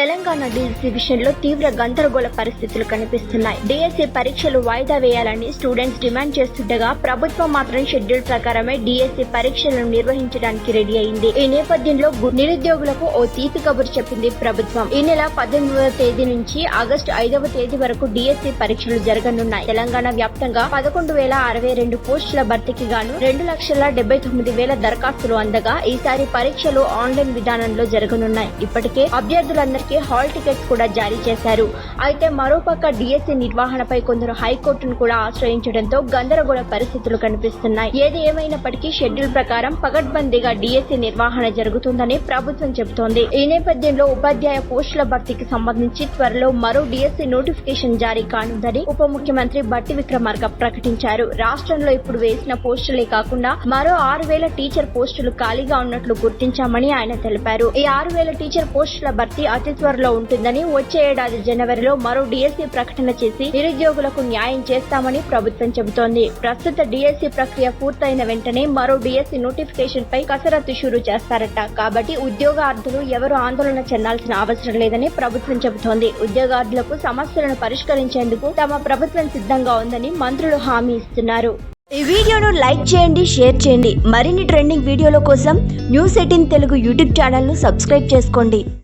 Telangana DSC విషయంలో తీవ్ర గందరగోళ పరిస్థితులు కనిపిస్తున్నాయి. డిఎస్సి పరీక్షలు వాయిదా వేయాలని స్టూడెంట్స్ డిమాండ్ చేస్తుండగా ప్రభుత్వం మాత్రం షెడ్యూల్ ప్రకారమే డిఎస్సి పరీక్షలను నిర్వహించడానికి రెడీ అయింది. ఈ నేపథ్యంలో నిరుద్యోగులకు ఓ తీపి కబురు చెప్పింది ప్రభుత్వం. ఈ నెల 18వ తేదీ నుంచి ఆగస్టు 5వ తేదీ వరకు డిఎస్సి పరీక్షలు జరగనున్నాయి. తెలంగాణ వ్యాప్తంగా 11,062 పోస్టుల భర్తీకి గాను 2,79,000 దరఖాస్తులు అందగా ఈసారి పరీక్షలు ఆన్లైన్ విధానంలో జరగనున్నాయి. ఇప్పటికే అభ్యర్థులందరికీ హాల్ టికెట్స్ కూడా జారీ చేశారు. అయితే మరోపక్క డిఎస్సి నిర్వహణపై కొందరు హైకోర్టును కూడా ఆశ్రయించడంతో గందరగోళ పరిస్థితులు కనిపిస్తున్నాయి. ఏది ఏమైనప్పటికీ షెడ్యూల్ ప్రకారం పకడ్బందీగా డిఎస్సి నిర్వహణ జరుగుతుందని ప్రభుత్వం చెబుతోంది. ఈ నేపథ్యంలో ఉపాధ్యాయ పోస్టుల భర్తీకి సంబంధించి త్వరలో మరో డిఎస్సి నోటిఫికేషన్ జారీ కానుందని ఉప ముఖ్యమంత్రి బట్టి విక్రమార్క ప్రకటించారు. రాష్ట్రంలో ఇప్పుడు వేసిన పోస్టులే కాకుండా మరో 6,000 టీచర్ పోస్టులు ఖాళీగా ఉన్నట్లు గుర్తించామని ఆయన తెలిపారు. ఈ 6,000 టీచర్ పోస్టుల భర్తీ అతి త్వరలో ఉంటుందని, వచ్చే ఏడాది జనవరిలో మరో డిఎస్సి ప్రకటన చేసి నిరుద్యోగులకు న్యాయం చేస్తామని ప్రభుత్వం చెబుతోంది. ప్రస్తుత డిఎస్సి ప్రక్రియ పూర్తయిన వెంటనే మరో డిఎస్సి నోటిఫికేషన్ పై కసరత్తు షురూ చేస్తారట. కాబట్టి ఉద్యోగార్థులు ఎవరు ఆందోళన చెందాల్సిన అవసరం లేదని ప్రభుత్వం చెబుతోంది. ఉద్యోగార్థులకు సమస్యలను పరిష్కరించేందుకు తమ ప్రభుత్వం సిద్ధంగా ఉందని మంత్రులు హామీ ఇస్తున్నారు. ఈ వీడియోను లైక్ చేయండి, షేర్ చేయండి. మరిన్ని ట్రెండింగ్ వీడియోల కోసం న్యూస్ 18 తెలుగు యూట్యూబ్ ఛానల్ ను సబ్స్క్రైబ్ చేసుకోండి.